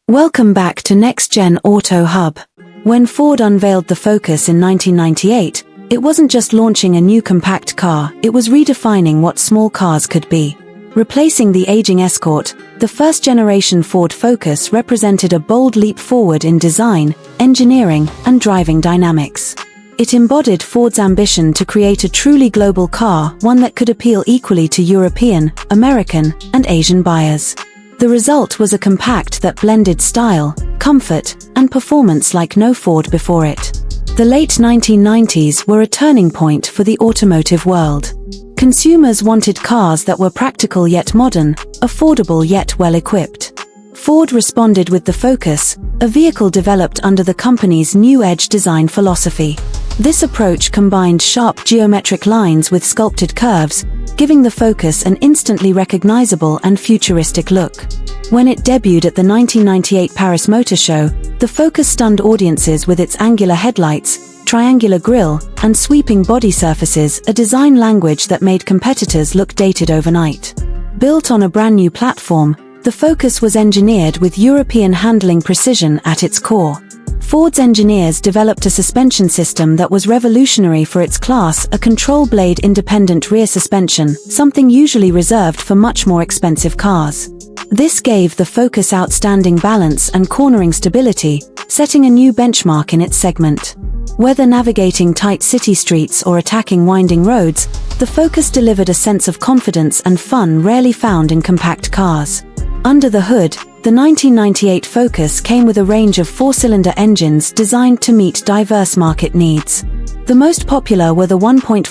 Welcome back to Next Gen Auto Hub. When Ford unveiled the Focus in 1998, it wasn't just launching a new compact car, it was redefining what small cars could be. Replacing the aging Escort, the first-generation Ford Focus represented a bold leap forward in design, engineering, and driving dynamics. It embodied Ford's ambition to create a truly global car, one that could appeal equally to European, American, and Asian buyers. The result was a compact that blended style, comfort, and performance like no Ford before it. The late 1990s were a turning point for the automotive world. Consumers wanted cars that were practical yet modern, affordable yet well-equipped. Ford responded with the Focus, a vehicle developed under the company's New Edge design philosophy. This approach combined sharp geometric lines with sculpted curves, giving the Focus an instantly recognizable and futuristic look. When it debuted at the 1998 Paris Motor Show, the Focus stunned audiences with its angular headlights, triangular grille, and sweeping body surfaces, a design language that made competitors look dated overnight. Built on a brand new platform, the Focus was engineered with European handling precision at its core. Ford's engineers developed a suspension system that was revolutionary for its class, a control blade independent rear suspension, something usually reserved for much more expensive cars. This gave the Focus outstanding balance and cornering stability, setting a new benchmark in its segment. Whether navigating tight city streets or attacking winding roads, the Focus delivered a sense of confidence and fun rarely found in compact cars. Under the hood, the 1998 Focus came with a range of four-cylinder engines designed to meet diverse market needs. The most popular were the 1.4-,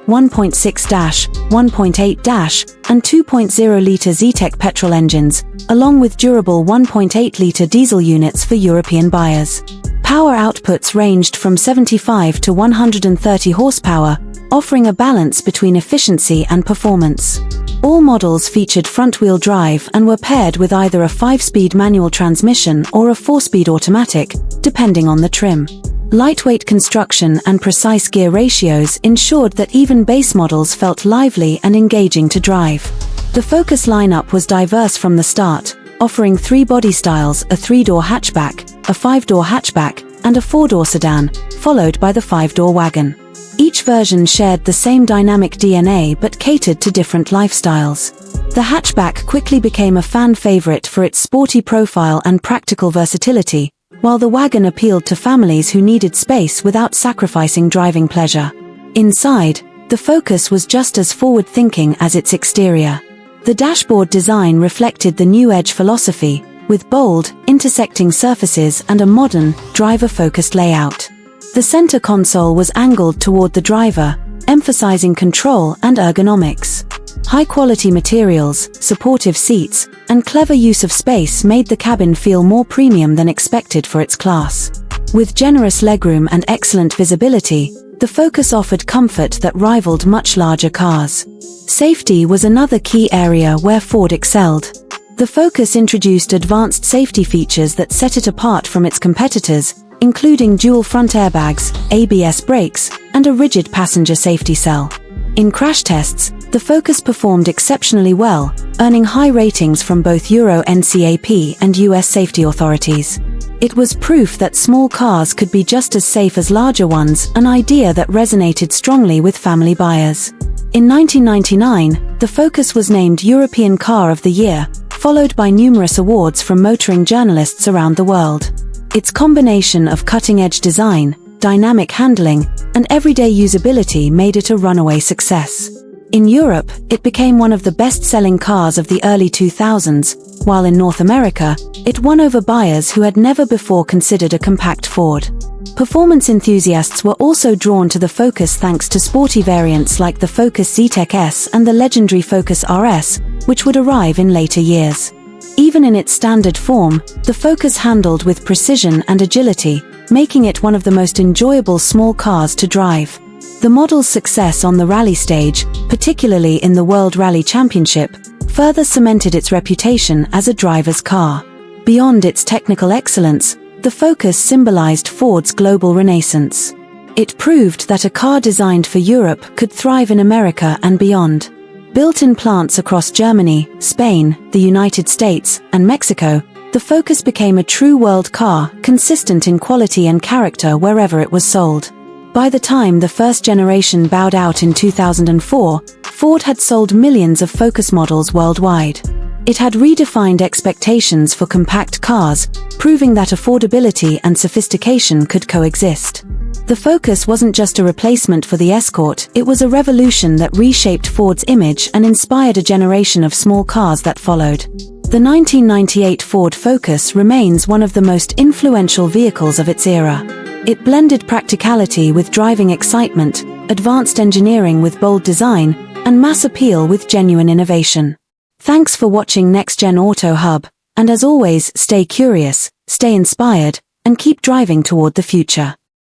1.6-, 1.8-, and 2.0-liter Zetec petrol engines, along with durable 1.8-liter diesel units for European buyers. Power outputs ranged from 75 to 130 horsepower, offering a balance between efficiency and performance. All models featured front-wheel drive and were paired with either a 5-speed manual transmission or a 4-speed automatic, depending on the trim. Lightweight construction and precise gear ratios ensured that even base models felt lively and engaging to drive. The Focus lineup was diverse from the start, offering 3 body styles: a 3-door hatchback, a 5-door hatchback, and a 4-door sedan, followed by the 5-door wagon. Each version shared the same dynamic DNA but catered to different lifestyles. The hatchback quickly became a fan favorite for its sporty profile and practical versatility, while the wagon appealed to families who needed space without sacrificing driving pleasure. Inside, the Focus was just as forward-thinking as its exterior. The dashboard design reflected the New Edge philosophy, with bold, intersecting surfaces and a modern, driver-focused layout. The center console was angled toward the driver, emphasizing control and ergonomics. High-quality materials, supportive seats, and clever use of space made the cabin feel more premium than expected for its class. With generous legroom and excellent visibility, the Focus offered comfort that rivaled much larger cars. Safety was another key area where Ford excelled. The Focus introduced advanced safety features that set it apart from its competitors, including dual front airbags, ABS brakes, and a rigid passenger safety cell. In crash tests, the Focus performed exceptionally well, earning high ratings from both Euro NCAP and US safety authorities. It was proof that small cars could be just as safe as larger ones, an idea that resonated strongly with family buyers. In 1999, the Focus was named European Car of the Year, followed by numerous awards from motoring journalists around the world. Its combination of cutting-edge design, dynamic handling, and everyday usability made it a runaway success. In Europe, it became one of the best-selling cars of the early 2000s, while in North America, it won over buyers who had never before considered a compact Ford. Performance enthusiasts were also drawn to the Focus thanks to sporty variants like the Focus Zetec S and the legendary Focus RS, which would arrive in later years. Even in its standard form, the Focus handled with precision and agility, making it one of the most enjoyable small cars to drive. The model's success on the rally stage, particularly in the World Rally Championship, further cemented its reputation as a driver's car. Beyond its technical excellence, the Focus symbolized Ford's global renaissance. It proved that a car designed for Europe could thrive in America and beyond. Built in plants across Germany, Spain, the United States, and Mexico, The Focus became a true world car, consistent in quality and character wherever it was sold. By the time the first generation bowed out in 2004, Ford had sold millions of Focus models worldwide. It had redefined expectations for compact cars, proving that affordability and sophistication could coexist. The Focus wasn't just a replacement for the Escort, it was a revolution that reshaped Ford's image and inspired a generation of small cars that followed. The 1998 Ford Focus remains one of the most influential vehicles of its era. It blended practicality with driving excitement, advanced engineering with bold design, and mass appeal with genuine innovation. Thanks for watching Next Gen Auto Hub, and as always, stay curious, stay inspired, and keep driving toward the future.